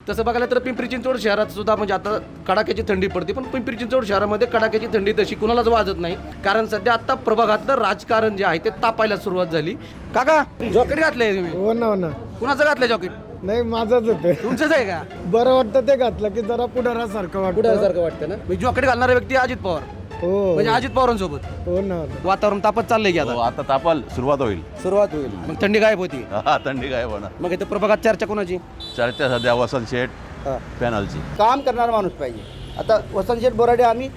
तसं बघायला तर पिंपरी चिंचवड शहरात सुद्धा म्हणजे आता कडाक्याची थंडी पडते, पण पिंपरी चिंचवड शहरामध्ये कडाक्याची थंडी तशी कुणालाच वाजत नाही, कारण सध्या आता प्रभागातलं राजकारण जे आहे ते तापायला सुरुवात झाली. काका जॉकेट घातलंय तुम्ही? हो ना, हो ना. कुणाचं घातलंय जॉकेट? नाही, माझंच होते. तुमचंच आहे का? बरं वाटतं ते घातलं की जरा पुढारासारखं वाटतं. कुठं वाटतं ना. मी जॉकेट घालणारा व्यक्ती अजित पवार, हो म्हणजे अजित पवारांसोबत. हो ना. वातावरण तापत चाललंय की आता आता तापाल सुरुवात होईल. सुरुवात होईल, मग थंडी गायब होती. थंडी काय होणार. मग इथं प्रभागात चर्चा कोणाची? चर्चा सध्या वसंत शेठ पॅनलची. काम करणारा माणूस पाहिजे. आता वसंत शेठ बोराडे आम्ही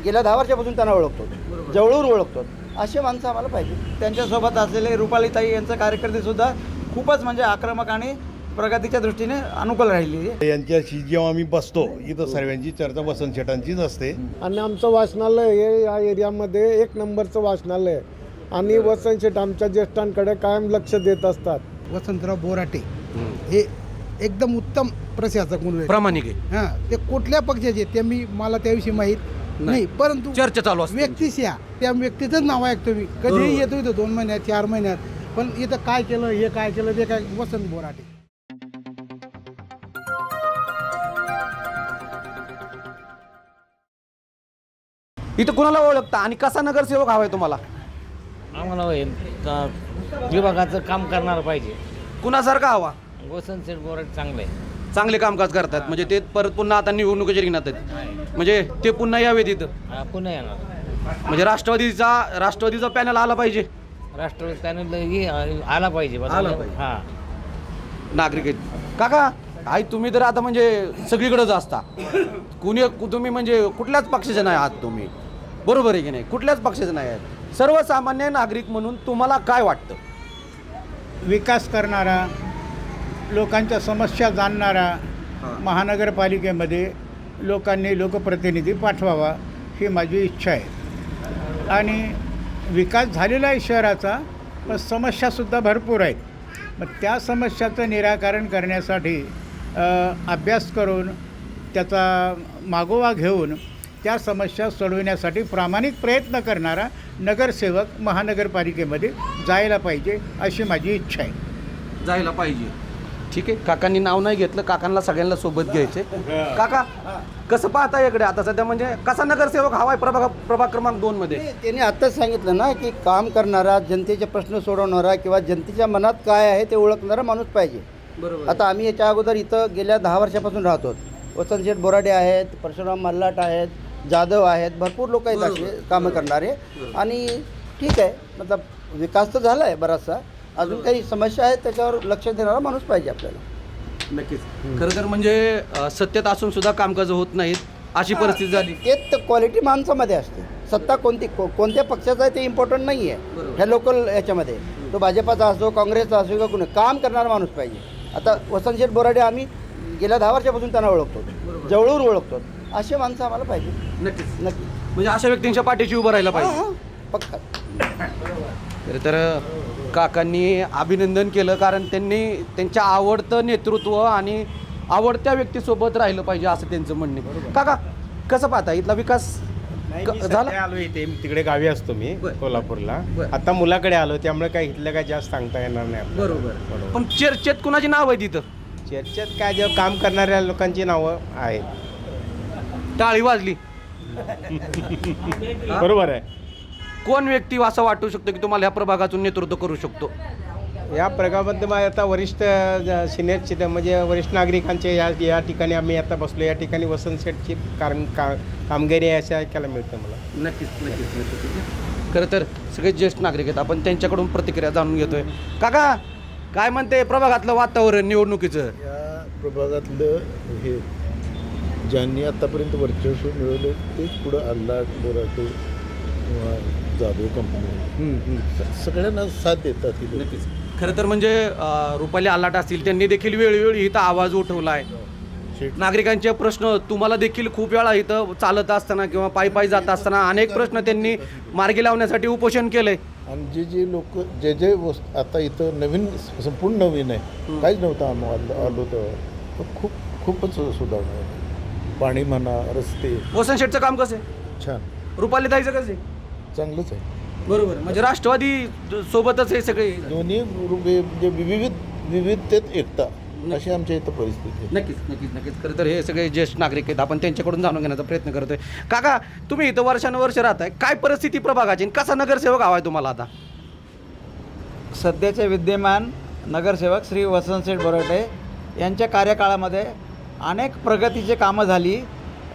गेल्या 10 वर्षापासून त्यांना ओळखतो, जवळून ओळखतो. असे माणसं आम्हाला पाहिजे. त्यांच्यासोबत असलेले रुपालीताई यांचे कार्यकर्ते सुद्धा खूपच म्हणजे आक्रमक आणि प्रगतीच्या दृष्टीने अनुकूल राहिलेली. यांच्याशी जेव्हा आम्ही बसतो इथं सर्वांची चर्चा वसंत शेटांचीच असते. आणि आमचं वाचनालय हे या एरियामध्ये 1 नंबरचं वाचनालय आहे. आणि वसंत शेठ आमच्या ज्येष्ठांकडे कायम लक्ष देत असतात. वसंतराव बोराटे हे एकदम उत्तम प्रशासक म्हणून प्रामाणिक आहे. हां, ते कुठल्या पक्षाचे ते मला त्याविषयी माहीत नाही, परंतु चर्चा चालू असते. व्यक्तीच या त्या व्यक्तीचंच नाव ऐकतो मी. कधीही येतो इथं 2 महिन्यात 4 महिन्यात, पण इथं काय केलं हे काय केलं ते काय. वसंत बोराटे इथं कुणाला ओळखता आणि कसा नगरसेवक हवाय तुम्हाला? आम्हाला विभागाचं काम करणार पाहिजे. कुणासारखा हवा? वसंत शेठ बोराटे चांगलं आहे. चांगले कामकाज करतात, म्हणजे ते परत पुन्हा आता निवडणुकीच्या रिंगणात आहेत, म्हणजे ते पुन्हा यावेत इथं. पुन्हा येणार म्हणजे राष्ट्रवादीचा पॅनल आला पाहिजे. राष्ट्रवादी पॅनल आला पाहिजे. आला पाहिजे. हां, नागरिक आहेत. काका आई तुम्ही तर आता म्हणजे सगळीकडेच असता, तुम्ही म्हणजे कुठल्याच पक्षाचे नाही आहात तुम्ही, बरोबर आहे की नाही? कुठल्याच पक्षाचे नाही आहेत. सर्वसामान्य नागरिक म्हणून तुम्हाला काय वाटतं? विकास करणारा, लोकांच्या समस्या जाणणारा महानगरपालिकेमध्ये लोकांनी लोकप्रतिनिधी पाठवावा ही माझी इच्छा आहे. आणि विकास झालेला आहे शहराचा, पण समस्यासुद्धा भरपूर आहेत. मग त्या समस्याचं निराकरण करण्यासाठी अभ्यास करून त्याचा मागोवा घेऊन त्या समस्या सोडविण्यासाठी प्रामाणिक प्रयत्न करणारा नगरसेवक महानगरपालिकेमध्ये जायला पाहिजे अशी माझी इच्छा आहे. जायला पाहिजे. ठीक आहे, काकांनी नाव नाही घेतलं, काकांना सगळ्यांना सोबत घ्यायचे. काका कसं पाहता इकडे आता सध्या म्हणजे कसा नगरसेवक हवाय प्रभाग क्रमांक 2 मध्ये? त्यांनी आत्ताच सांगितलं ना की काम करणारा, जनतेचे प्रश्न सोडवणारा किंवा जनतेच्या मनात काय आहे ते ओळखणारा माणूस पाहिजे. बरोबर. आता आम्ही याच्या अगोदर इथं गेल्या 10 वर्षापासून राहतो. वसंत शेठ बोराडे आहेत, परशुराम मल्हाट आहेत, जाधव आहेत, भरपूर लोक आहेत असे कामं करणारे. आणि ठीक आहे, मतलब विकास तर झाला आहे बराचसा, अजून काही समस्या आहेत त्याच्यावर लक्ष देणारा माणूस पाहिजे आपल्याला. नक्कीच. खरं तर म्हणजे सत्तेत असून सुद्धा कामकाज होत नाहीत अशी परिस्थिती झाली. ते क्वालिटी माणसामध्ये असते. सत्ता कोणत्या पक्षाचा आहे ते इम्पॉर्टंट नाही आहे ह्या लोकल याच्यामध्ये. तो भाजपाचा असो, काँग्रेसचा असो किंवा कुणी, काम करणारा माणूस पाहिजे. आता वसंत शेठ बोराडे आम्ही गेल्या 10 वर्षापासून त्यांना ओळखतो, जवळून ओळखतो. असे माणसं आम्हाला पाहिजे. नक्कीच. नक्की म्हणजे अशा व्यक्तींच्या पाठीशी उभं राहायला पाहिजे. हां, पक्का. तर काकांनी अभिनंदन केलं, कारण त्यांनी त्यांच्या आवडतं नेतृत्व आणि आवडत्या व्यक्तीसोबत राहिलं पाहिजे असं त्यांचं म्हणणे. काका कसं पाहता इथला विकास झाला? आलो इथे, तिकडे गावी असतो मी कोल्हापूरला. आता मुलाकडे आलो, त्यामुळे काय इथलं काय जास्त सांगता येणार नाही आपल्याला. बरोबर. पण चर्चेत कुणाची नाव आहे तिथं? चर्चेत काय जेव्हा काम करणाऱ्या लोकांची नावं आहेत. टाळी वाजली. बरोबर आहे. कोण व्यक्ती असं वाटू शकतो की तुम्हाला या प्रभागातून नेतृत्व करू शकतो? या प्रभागामध्ये मग आता वरिष्ठ सिनियर म्हणजे वरिष्ठ नागरिकांचे या ठिकाणी आम्ही आता बसलो. या ठिकाणी वसंत शेठची कामगिरी आहे असं ऐकायला मिळतं मला. नक्कीच. खरं तर सगळे ज्येष्ठ नागरिक आहेत, आपण त्यांच्याकडून प्रतिक्रिया जाणून घेतोय. काका काय म्हणते प्रभागातलं वातावरण निवडणुकीचं? या प्रभागातलं हे ज्यांनी आतापर्यंत वर्चस्व मिळवलं तेच पुढं अल्ला बोराटे किंवा जाधव कंपनी सगळ्यांना साथ देतात. नक्कीच. खरं तर म्हणजे रुपाली आलाट असतील, त्यांनी देखील वेळोवेळी इथं आवाज उठवला आहे. नागरिकांचे प्रश्न तुम्हाला देखील खूप वेळा इथं चालत असताना किंवा पायी जात असताना अनेक प्रश्न त्यांनी मार्गी लावण्यासाठी उपोषण केलंय. आणि जे लोक जे आता इथं नवीन संपूर्ण नवीन आहे, काहीच नव्हतं आम्ही आलो तर खूपच सुधारणा आहे. पाणी म्हणा, रस्ते. वसंत शेठचं काम कसं आहे? छान. रुपालीताईचं कसं आहे? चांगलंच आहे. बरोबर. म्हणजे राष्ट्रवादी सोबतच हे सगळे दोन्ही म्हणजे विविधतेत एकता. अशी आमच्या इथं परिस्थिती आहे. नक्कीच खरं तर हे सगळे ज्येष्ठ नागरिक आहेत, आपण त्यांच्याकडून जाणून घेण्याचा प्रयत्न करतोय. काका, तुम्ही इथं वर्षानुवर्ष राहताय, काय परिस्थिती प्रभागाची आणि कसा नगरसेवक हवा आहे तुम्हाला आता? सध्याचे विद्यमान नगरसेवक श्री वसंतसेठ बोराटे यांच्या कार्यकाळामध्ये अनेक प्रगतीचे कामं झाली.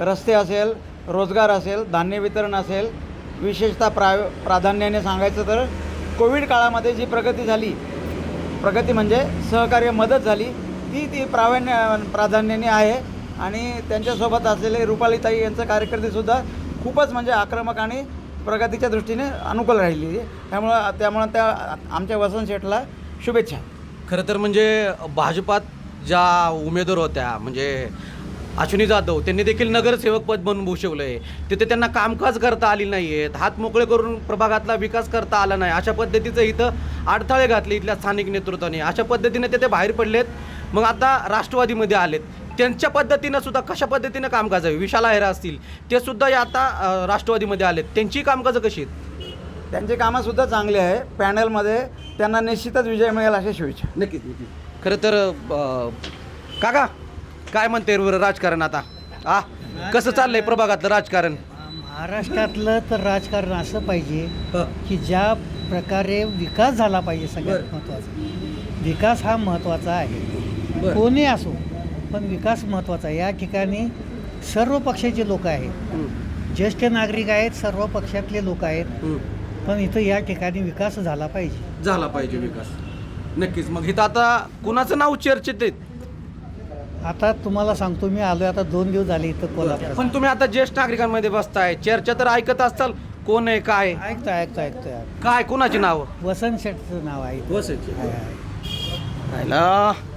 रस्ते असेल, रोजगार असेल, धान्य वितरण असेल, विशेषतः प्राधान्याने सांगायचं तर कोविड काळामध्ये जी प्रगती झाली, प्रगती म्हणजे सहकार्य मदत झाली, ती प्राधान्याने आहे. आणि त्यांच्यासोबत असलेले रुपालीताई यांचं कारकिर्दीसुद्धा खूपच म्हणजे आक्रमक आणि प्रगतीच्या दृष्टीने अनुकूल राहिली. त्यामुळं त्या आमच्या वसंत शेठला शुभेच्छा. खरं तर म्हणजे भाजपात ज्या उमेदवार होत्या म्हणजे अश्विनी जाधव, त्यांनी देखील नगरसेवक पद बनवून भूषवलं आहे. तिथे त्यांना कामकाज करता आली नाही आहेत, हात मोकळे करून प्रभागातला विकास करता आला नाही. अशा पद्धतीचं इथं अडथळे घातले इथल्या स्थानिक नेतृत्वाने. अशा पद्धतीने ते बाहेर पडलेत. मग आता राष्ट्रवादीमध्ये आलेत. त्यांच्या पद्धतीनं सुद्धा कशा पद्धतीनं कामकाज आहे, विशाल आहेरा असतील, ते सुद्धा आता राष्ट्रवादीमध्ये आलेत. त्यांची कामकाजं कशी आहेत? त्यांची कामंसुद्धा चांगली आहे. पॅनलमध्ये त्यांना निश्चितच विजय मिळेल अशी शुभेच्छा. नक्कीच. खरं तर काका, काय म्हणते राजकारण आता? कसं चाललंय प्रभागातलं राजकारण? महाराष्ट्रातलं तर राजकारण असं पाहिजे की ज्या प्रकारे विकास झाला पाहिजे. सगळ्यात महत्त्वाचा विकास हा महत्त्वाचा आहे. कोणी असो, पण विकास महत्त्वाचा. या ठिकाणी सर्व पक्षाचे लोक आहेत, ज्येष्ठ नागरिक आहेत, सर्व पक्षातले लोक आहेत. पण इथं या ठिकाणी विकास झाला पाहिजे विकास. नक्कीच. मग इथं आता कुणाचं नाव चर्चेत आहेत? आता तुम्हाला सांगतो, मी आलोय आता 2 दिवस झाले इथं कोल्हापूर. पण तुम्ही आता ज्येष्ठ नागरिकांमध्ये बसताय, चर्चा तर ऐकत असताल. कोण आहे, काय ऐकतोय काय कोणाची नाव? वसंत शेठचं नाव आहे.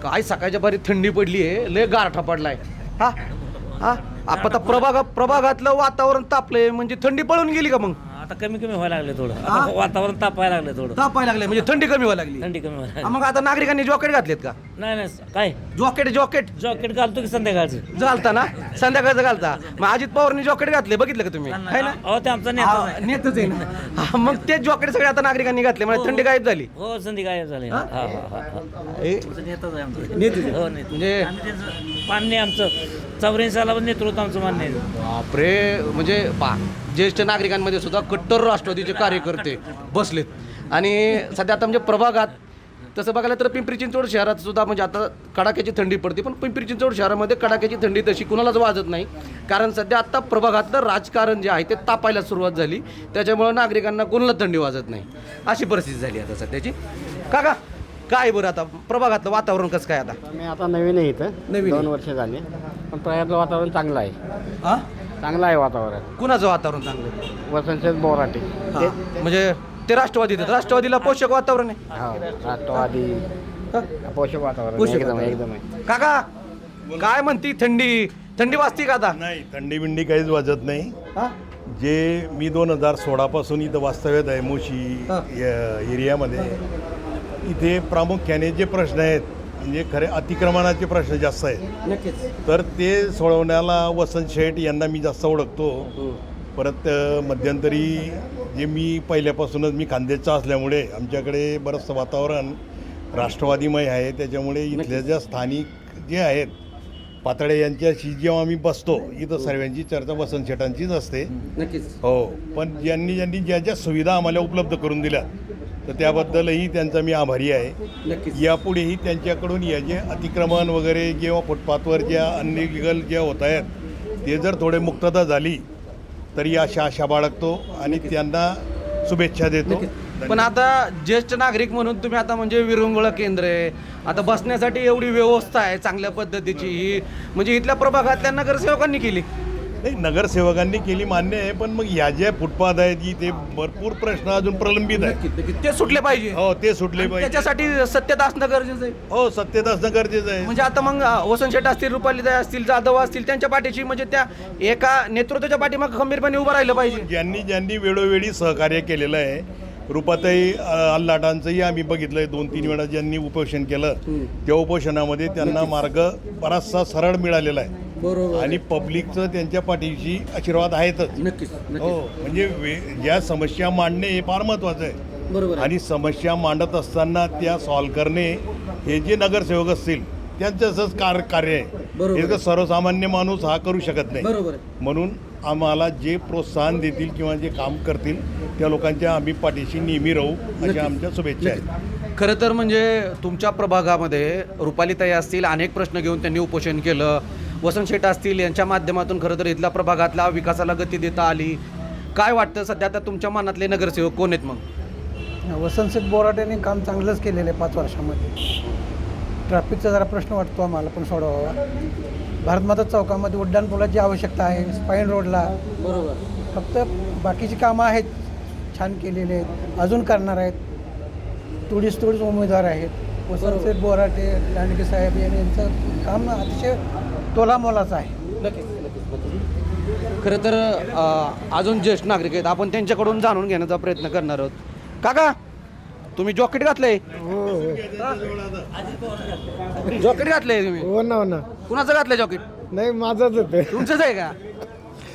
काय सकाळच्या बारी थंडी पडली आहे, लय गारठा पडलाय. आता प्रभागातलं वातावरण तापलंय म्हणजे थंडी पळून गेली का? मग आता कमी व्हायला लागले थोडं, आता वातावरण तापायला लागलं लागले म्हणजे थंडी कमी व्हायला लागली. थंडी कमी व्हायला. मग आता नागरिकांनी जॉकेट घातलेत का? नाही काय जॉकेट घालतो की संध्याकाळचं घालता ना, संध्याकाळचं घालता. मग अजित पवारनी जॉकेट घातले, बघितलं का तुम्ही? है ना? हो, ते आमचा नेताच आहे ना. मग ते जॉकेट सगळे आता नागरिकांनी घातले म्हणजे थंडी गायब झाली. हो, संध्याकाळी झाले. म्हणजे मान्य आमचं 84 साला नेतृत्व आमचं मान्य आहे. बापरे, म्हणजे ज्येष्ठ नागरिकांमध्ये सुद्धा कट्टर राष्ट्रवादीचे कार्यकर्ते बसलेत. आणि सध्या आता म्हणजे प्रभागात तसं बघायला तर पिंपरी चिंचवड शहरात सुद्धा म्हणजे आता कडाक्याची थंडी पडते, पण पिंपरी चिंचवड शहरामध्ये कडाक्याची थंडी तशी कुणालाच वाजत नाही. कारण सध्या आता प्रभागातलं राजकारण जे आहे ते तापायला सुरुवात झाली. त्याच्यामुळं नागरिकांना कोणाला थंडी वाजत नाही, अशी परिस्थिती झाली आता सध्याची. काका, काय बरं आता प्रभागातलं वातावरण कसं काय? आता मी आता नवीन आहे इथं, 2 वर्ष झाली, पण प्रयातलं वातावरण चांगलं आहे. चांगलं आहे वातावरण. कुणाचं वातावरण चांगलं? वसंतसेठ बोराटे. म्हणजे ते राष्ट्रवादीला पोषक वातावरण आहे. हो, राष्ट्रवादी पोषक वातावरण एकदम आहे. काका, काय म्हणती थंडी वाजती का आता? नाही, थंडी बिंडी काहीच वाजत नाही. जे मी 2016 पासून इथं वास्तव्यात आहे मोशी एरियामध्ये. इथे प्रामुख्याने जे प्रश्न आहेत म्हणजे खरे अतिक्रमणाचे प्रश्न जास्त आहेत. नक्कीच. तर ते सोडवण्याला वसंत शेठ यांना मी जास्त ओळखतो. परत मध्यंतरी जे मी पहिल्यापासूनच मी खानदेशचा असल्यामुळे आमच्याकडे बरंचसं वातावरण राष्ट्रवादीमय आहे. त्याच्यामुळे इथल्या ज्या स्थानिक जे आहेत पातळे यांच्याशी जेव्हा आम्ही बसतो इथं सर्वांची चर्चा वसंत शेठांचीच असते. नक्कीच. हो, पण ज्यांनी ज्या ज्या सुविधा आम्हाला उपलब्ध करून दिल्या तर त्याबद्दलही त्यांचा मी आभारी आहे. नक्कीच. यापुढेही त्यांच्याकडून या जे अतिक्रमण वगैरे किंवा फुटपाथवर ज्या अनलिगल ज्या होत आहेत ते जर थोडे मुक्तता झाली तरी अशा आशा बाळगतो आणि त्यांना शुभेच्छा देतो. पण आता ज्येष्ठ नागरिक म्हणून तुम्ही आता म्हणजे विरंगुळा केंद्र आहे, आता बसण्यासाठी एवढी व्यवस्था आहे चांगल्या पद्धतीची, ही म्हणजे इथल्या प्रभागातल्या नगरसेवकांनी केली. नाही, नगरसेवकांनी केली मान्य आहे, पण मग ह्या ज्या फुटपाथ आहेत की ते भरपूर प्रश्न अजून प्रलंबित आहेत. ते सुटले पाहिजे. हो, ते सुटले पाहिजे. त्याच्यासाठी सत्तेत असणं गरजेचं आहे. हो, सत्तेत असणं गरजेचं आहे. म्हणजे आता मग वसंत शेठ असतील, रुपालीताई असतील, जाधव असतील, त्यांच्या पाठीशी म्हणजे त्या एका नेतृत्वाच्या पाठीमागे खंबीरपणे उभं राहिलं पाहिजे. ज्यांनी वेळोवेळी सहकार्य केलेलं आहे. रुपाताई आल्लाटांचंही आम्ही बघितलंय 2-3 वेळा ज्यांनी उपोषण केलं त्या उपोषणामध्ये त्यांना मार्ग बराचसा सरळ मिळालेला आहे. बरोबर. आणि पब्लिकचं त्यांच्या पाठीशी आशीर्वाद आहेतच. नक्कीच. हो, म्हणजे ज्या समस्या मांडणे हे फार महत्त्वाचं आहे. बरोबर. आणि समस्या मांडत असताना त्या सॉल्व्ह करणे हे जे नगरसेवक असतील त्यांचं असंच कार्य आहे. इतकं सर्वसामान्य माणूस हा करू शकत नाही. बरोबर आहे. म्हणून आम्हाला जे प्रोत्साहन देतील किंवा जे काम करतील त्या लोकांच्या आम्ही पाठीशी नेहमी राहू अशा आमच्या शुभेच्छा आहेत. खरं तर म्हणजे तुमच्या प्रभागामध्ये रुपालीताई असतील, अनेक प्रश्न घेऊन त्यांनी उपोषण केलं. वसंत शेठ असतील, यांच्या माध्यमातून खरं तर इथल्या प्रभागातल्या विकासाला गती देता आली. काय वाटतं सध्या आता तुमच्या मनातले नगरसेवक कोण आहेत मग? वसंत बोराटेने काम चांगलंच केलेलं आहे 5 वर्षामध्ये. ट्रॅफिकचा जरा प्रश्न वाटतो आम्हाला पण सोडवावा. भारतमाता चौकामध्ये उड्डाणपुलाची आवश्यकता आहे, स्पाईन रोडला. बरोबर. फक्त बाकीची कामं आहेत छान केलेले आहेत, अजून करणार आहेत. थोडीच उमेदवार आहेत. वसंत बोराटे, लांडगे साहेब यांचं काम अतिशय तोलामोलाचं आहे. खरं तर अजून ज्येष्ठ नागरिक आहेत, आपण त्यांच्याकडून जाणून घेण्याचा प्रयत्न करणार आहोत. काका, तुम्ही जॉकेट घातलंय? जॉकेट घातलंय तुम्ही? हो ना. कुणाचं घातलंय जॉकेट? नाही, माझंच होते. तुमचंच आहे का?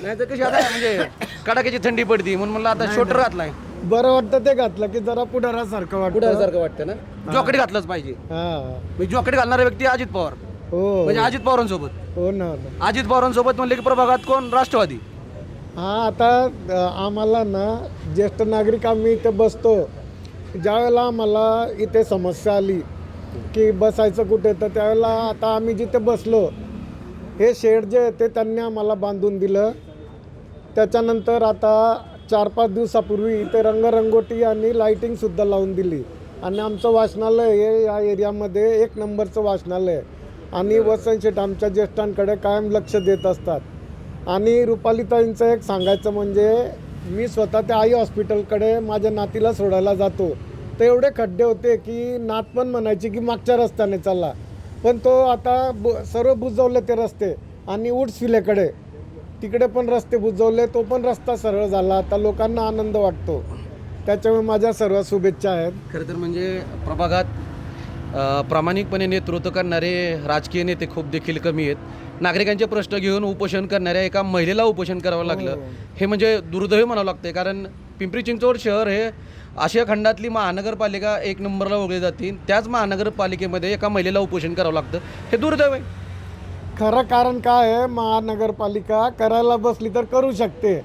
नाही तर कशी आता म्हणजे कडाक्याची थंडी पडती म्हणून म्हणलं आता शोटर घातलाय. बरं वाटतं ते घातलं की जरा पुढारासारखं वाटतं. वाटतं ना. जॉकेट घातलंच पाहिजे. हा. जॉकेट घालणारा व्यक्ती अजित पवार. हो. म्हणजे अजित पवारांसोबत. हो ना. अजित पवारांसोबत म्हणले की प्रभागात कोण? राष्ट्रवादी. हा, आता आम्हाला ना ज्येष्ठ नागरिक आम्ही इथे बसतो, ज्यावेळेला आम्हाला इथे समस्या आली की बसायचं कुठे, तर त्यावेळेला आता आम्ही जिथे बसलो हे शेड जे ते त्यांनी आम्हाला बांधून दिलं. त्याच्यानंतर आता 4-5 दिवसापूर्वी इथे रंगरंगोटी आणि लाईटिंगसुद्धा लावून दिली. आणि आमचं वाचनालय हे या एरियामध्ये 1 नंबरचं वाचनालय आहे. आणि वसंत शेठ आमच्या ज्येष्ठांकडे कायम लक्ष देत असतात. आणि रुपालीताईंचं एक सांगायचं म्हणजे मी स्वतः त्या आई हॉस्पिटलकडे माझ्या नातीला सोडायला जातो, तर एवढे खड्डे होते की नात पण म्हणायची की मागच्या रस्त्याने चालला. पण तो आता सर्व बुजवले ते रस्ते. आणि उड्सविलेकडे तिकडे पण रस्ते बुजवले, तो पण रस्ता सरळ झाला. आता लोकांना आनंद वाटतो. त्याच्यामुळे माझ्या सर्व शुभेच्छा आहेत. खरं तर म्हणजे प्रभागात प्रामाणिकपणे नेतृत्व करणारे राजकीय नेते खूप देखील कमी आहेत. नागरिकांचे प्रश्न घेऊन उपोषण करणाऱ्या एका महिलेला उपोषण करावं लागलं, हे म्हणजे दुर्दैव म्हणावं लागतं. कारण पिंपरी चिंचवड शहर हे आशिया खंडातली महानगरपालिका 1 नंबरला ओळखली जाते. त्याच महानगरपालिकेमध्ये एका महिलेला उपोषण करावं लागतं, हे दुर्दैव आहे. खरं कारण काय आहे, महानगरपालिका करायला बसली तर करू शकते,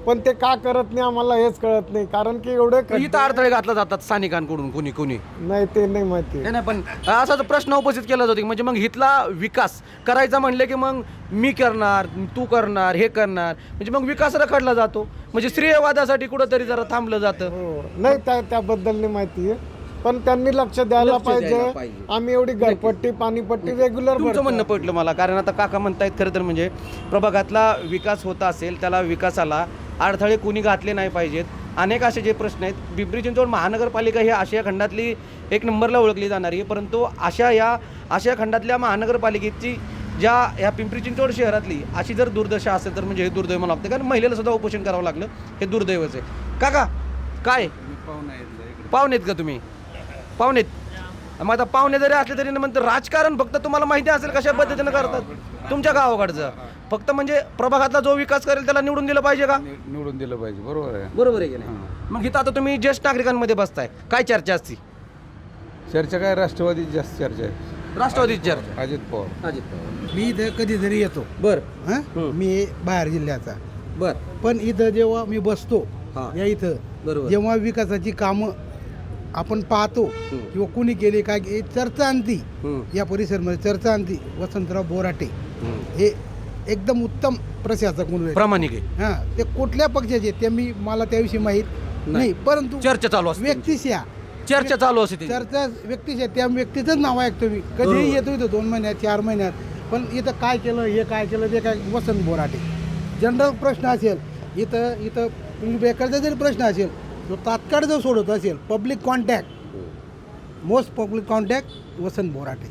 पण ते का करत नाही आम्हाला हेच कळत नाही. कारण की एवढे इथं अडथळे घातले जातात स्थानिकांकडून कुणी नाही, ते नाही माहिती. नाही, पण असाच प्रश्न उपस्थित केला जातो की म्हणजे मग इथला विकास करायचा म्हणले की मग मी करणार, तू करणार, हे करणार, म्हणजे मग विकास रखडला जातो. म्हणजे श्रेयवादासाठी कुठंतरी जरा थांबलं जातं. नाही, त्याबद्दल नाही माहिती आहे, पण त्यांनी लक्ष द्यायला पाहिजे. आम्ही एवढी घरपट्टी पाणीपट्टी रेग्युलर. तुमचं म्हणणं पटलं मला, कारण आता काका म्हणतायत खरं तर म्हणजे प्रभागातला विकास होता असेल, त्याला विकासाला अडथळे कुणी घातले नाही पाहिजेत. अनेक असे जे प्रश्न आहेत. पिंपरी चिंचवड महानगरपालिका ही आशिया खंडातली 1 नंबरला ओळखली जाणारी आहे, परंतु आशिया खंडातल्या महानगरपालिकेची ह्या पिंपरी चिंचवड शहरातली अशी जर दुर्दशा असेल तर म्हणजे हे दुर्दैव मला वाटतं. कारण महिलेला सुद्धा उपोषण करावं लागलं, हे दुर्दैवच आहे. काका काय पाहुणे आहेत का तुम्ही? पाहुणेत. मग आता पाहुणे जरी असले तरी म्हणतात राजकारण फक्त तुम्हाला माहिती असेल कशा पद्धतीनं करतात तुमच्या गावाकडचं. फक्त म्हणजे प्रभागातला जो विकास करेल त्याला निवडून दिलं पाहिजे का? निवडून दिलं पाहिजे. बरोबर आहे. बरोबर आहे की नाही? मग इथं आता तुम्ही ज्येष्ठ नागरिकांमध्ये बसताय, काय चर्चा असती? चर्चा काय, राष्ट्रवादी जास्त चर्चा आहे. राष्ट्रवादीची चर्चा. अजित पवार. मी इथं कधीतरी येतो. बरं. मी बाहेर जिल्ह्याचा. बरं. पण इथं जेव्हा मी बसतो या इथं, बरोबर. जेव्हा विकासाची कामं आपण पाहतो किंवा कुणी केले काय चर्चा आणती या परिसरामध्ये, चर्चा आणती वसंतराव बोराटे हे एकदम उत्तम प्रशासक म्हणून प्रामाणिक आहे. हां, ते कुठल्या पक्षाचे ते मला त्याविषयी माहीत नाही, परंतु चर्चा चालू असते. व्यक्तिशा चर्चा चालू असते. चर्चा व्यक्तिशा त्या व्यक्तीचंच नाव ऐकतो मी. कधीही येतो इथं 2 महिन्यात 4 महिन्यात. पण इथं काय केलं, हे काय केलं, ते काय. वसंत बोराटे जनरल प्रश्न असेल इथं बेकारचा जरी प्रश्न असेल तो तात्काळ जर सोडत असेल, public contact, most public contact Vasant Borate.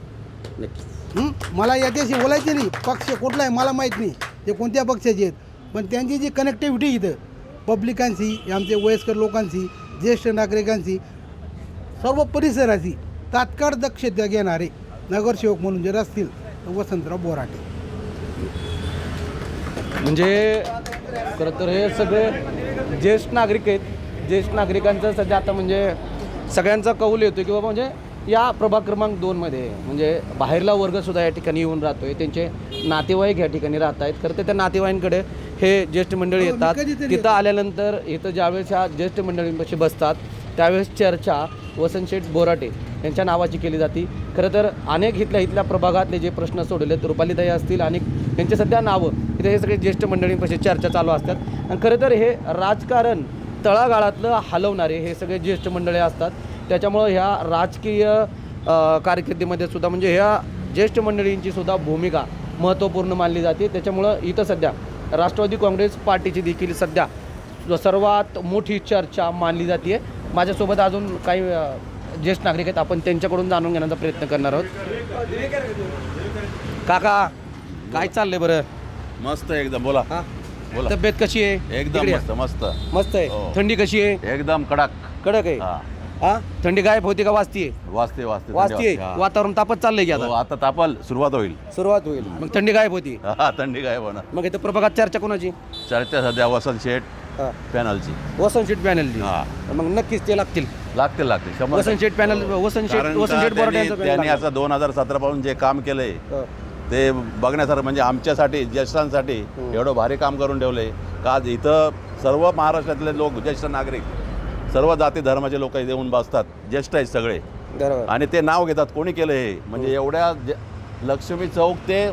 मला याच्याशी बोलायचे नाही, पक्ष कुठला आहे मला माहीत नाही, ते कोणत्या पक्षाचे आहेत, पण त्यांची जी कनेक्टिव्हिटी इथं पब्लिकांशी, आमचे वयस्कर लोकांशी, ज्येष्ठ नागरिकांशी, सर्व परिसराची तात्काळ दक्षता घेणारे नगरसेवक म्हणून जर असतील तर वसंतराव बोराटे. म्हणजे खरं तर हे सगळे ज्येष्ठ नागरिक आहेत. ज्येष्ठ नागरिकांचं सध्या आता म्हणजे सगळ्यांचा कौल येतो की बाबा म्हणजे या प्रभाग क्रमांक 2मध्ये म्हणजे बाहेरला वर्गसुद्धा या ठिकाणी येऊन राहतोय, त्यांचे नातेवाईक या ठिकाणी राहत आहेत. खरं तर त्या नातेवाईकांकडे हे ज्येष्ठ मंडळी येतात. तिथं आल्यानंतर इथं ज्यावेळेस ह्या ज्येष्ठ मंडळींपाशी बसतात त्यावेळेस चर्चा वसंत शेठ बोराटे यांच्या नावाची केली जाते. खरं तर अनेक इथल्या प्रभागातले जे प्रश्न सोडवले आहेत, रुपालीताई असतील आणि यांचे सध्या नावं इथे हे सगळे ज्येष्ठ मंडळींपाशी चर्चा चालू असतात. आणि खरं तर हे राजकारण तळागाळातलं हलवणारे हे सगळे ज्येष्ठ मंडळी असतात. त्याच्यामुळं ह्या राजकीय कारकिर्दीमध्ये सुद्धा म्हणजे ह्या ज्येष्ठ मंडळींची सुद्धा भूमिका महत्त्वपूर्ण मानली जाते. त्याच्यामुळं इथं सध्या राष्ट्रवादी काँग्रेस पार्टीची देखील सध्या सर्वात मोठी चर्चा मानली जाते. माझ्यासोबत अजून काही ज्येष्ठ नागरिक आहेत, आपण त्यांच्याकडून जाणून घेण्याचा प्रयत्न करणार आहोत. काका काय चाललंय बरं? मस्त एकदम. बोला हां, बोला. तब्येत कशी आहे? एकदम तिकडे मस्त मस्त मस्त आहे. हो. थंडी कशी आहे? एकदम कडक. कडक आहे. हा. हा, थंडी गायब होती का वाजतीये? वाजते वाजतीये. हा. वातावरण तापत चाललंय की हो, आता आता तापल सुरुवात होईल. सुरुवात होईल, मग थंडी गायब होती. हा, थंडी काय होणार. मग इथं प्रभागात चर्चा कोणाची? चर्चा सध्या वसंत शेठ हा. पॅनलची. वसंत शेठ पॅनलची. हा. मग नक्कीच ते लागतील. लागते शंभर वसंत शेठ पॅनल, वसंत शेठ कारण बोराटे त्यांनी यांचं पॅनल त्यांनी लागलं. असं 2017 पासून जे काम केलंय हो. ते बघण्यासारखं म्हणजे आमच्यासाठी ज्येष्ठांसाठी एवढं भारी काम करून ठेवलंय का आज इथं सर्व महाराष्ट्रातले लोक ज्येष्ठ नागरिक सर्व जाती धर्माचे लोक इथे येऊन बसतात. ज्येष्ठ आहेत सगळे बरोबर. आणि ते नाव घेतात कोणी केलं हे म्हणजे एवढ्या लक्ष्मी चौक ते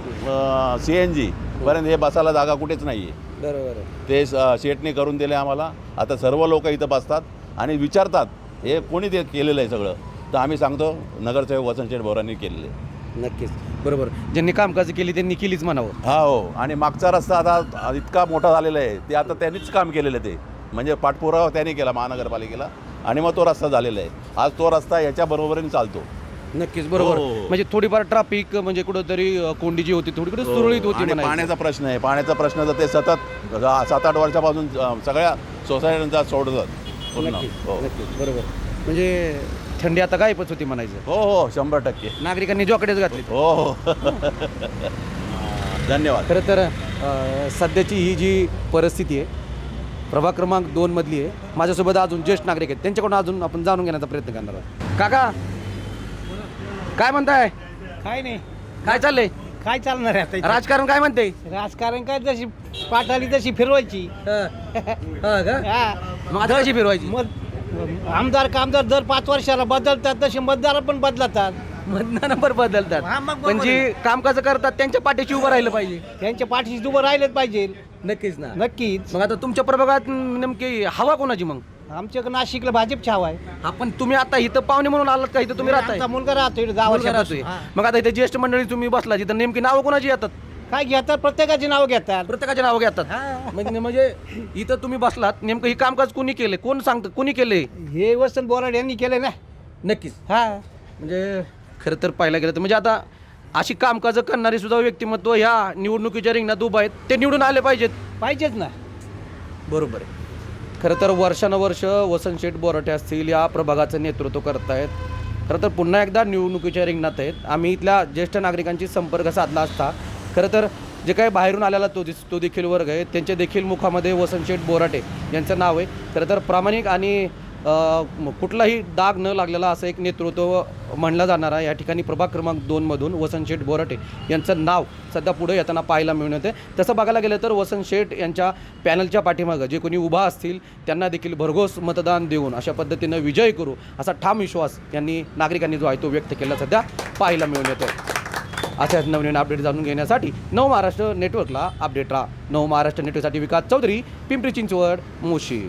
CNG पर्यंत हे बसायला जागा कुठेच नाही आहे. बरोबर. ते शेटने करून दिले आम्हाला. आता सर्व लोक इथं बसतात आणि विचारतात हे कोणी ते केलेलं आहे सगळं. तर आम्ही सांगतो नगरसेवक वसंत शेठ बोरांनी केलेले. नक्कीच बरोबर. ज्यांनी कामकाज केली त्यांनी केलीच म्हणावं. हा हो. आणि मागचा रस्ता आता इतका मोठा झालेला आहे ते आता त्यांनीच काम केलेलं ते म्हणजे पाठपुरावा त्यांनी केला महानगरपालिकेला आणि मग तो रस्ता झालेला आहे. आज तो रस्ता याच्या बरोबरीने चालतो. नक्कीच बरोबर. हो. म्हणजे थोडीफार ट्रॅफिक म्हणजे कुठंतरी कोंडी जी होती थोडीकडे सुरळीत होती आणि म्हणायचं. पाण्याचा प्रश्न आहे. पाण्याचा प्रश्न तर ते सतत 7-8 वर्षापासून सगळ्या सोसायट्यांचा सोडतात पूर्ण. नक्कीच, हो नक्कीच बरोबर. म्हणजे थंडी आता गायबच होती म्हणायचं. हो 100%. नागरिकांनी जॉकेटच घातली. हो धन्यवाद. खरं तर सध्याची ही जी परिस्थिती आहे प्रभाग क्रमांक 2 मधली आहे. माझ्यासोबत अजून ज्येष्ठ नागरिक आहेत, त्यांच्याकडून अजून आपण जाणून घेण्याचा प्रयत्न करणार आहोत. काका काय म्हणताय? काय नाही, काय चाललंय? काय चालणार आहे आता? राजकारण काय म्हणते? राजकारण काय, जशी पाठ आली तशी फिरवायची. हा. मग कशी फिरवायची? मग आमदार दर 5 वर्षाला बदलतात, तसे मतदार पण बदलतात. मतदानावर बदलतात. हा, मग पण जी कामकाज करतात त्यांच्या पाठीशी उभं राहिलं पाहिजे. त्यांच्या पाठीशी उभं राहिलेच पाहिजे. नक्कीच ना. नक्कीच. मग आता तुमच्या प्रभागात नेमकी हवा कोणाची मग? आमच्याकडे नाशिकला भाजपची हवा आहे. आपण तुम्ही आता इथं पाहुणे म्हणून आलात का? इथं तुम्ही राहताय? आमचा मुलगा राहतोय मुलगा गावाच्या राहतोय. हा. मग आता इथे ज्येष्ठ मंडळी तुम्ही बसला तिथं नेमकी नावं कोणाची येतात? काय घेतात, प्रत्येकाची नाव घेतात. प्रत्येकाची नावं घेतात. म्हणजे इथं तुम्ही बसलात नेमकं ही कामकाज कोणी केले? कोण सांगतं कोणी केले? हे वसंत बोराडे यांनी केले ना. नक्कीच. हा. म्हणजे खरं तर पाहायला गेलं तर म्हणजे आता अशी कामकाज करणारी सुद्धा व्यक्तिमत्व ह्या निवडणुकीच्या रिंगणात उभं आहेत, ते निवडून आले पाहिजेत ना. बरोबर आहे. खरं तर वर्षानुवर्ष वसंत शेठ बोराटे असतील या प्रभागाचं नेतृत्व करतायत. खरं तर पुन्हा एकदा निवडणुकीच्या रिंगणात आहेत. आम्ही इथल्या ज्येष्ठ नागरिकांशी संपर्क साधला असता खरं तर जे काही बाहेरून आलेला तो देखील वर्ग आहे त्यांच्या देखील मुखामध्ये वसंत शेठ बोराटे यांचं नाव आहे. खरं तर प्रामाणिक आणि कुठलाही डाग न लागलेला असं एक नेतृत्व म्हणलं जाणारा या ठिकाणी प्रभाग क्रमांक 2 मधून वसंत शेठ बोराटे यांचं नाव सध्या पुढे येताना पाहायला मिळून येते. तसं बघायला गेलं तर वसंत शेठ यांच्या पॅनलच्या पाठीमागं जे कोणी उभा असतील त्यांना देखील भरघोस मतदान देऊन अशा पद्धतीनं विजय करू असा ठाम विश्वास यांनी नागरिकांनी जो आहे तो व्यक्त केला सध्या पाहायला मिळून येतो. अशाच नवनवीन अपडेट जाणून घेण्यासाठी नव महाराष्ट्र नेटवर्कला अपडेट राहा. नव महाराष्ट्र नेटवर्कसाठी विकास चौधरी, पिंपरी चिंचवड, मुशी.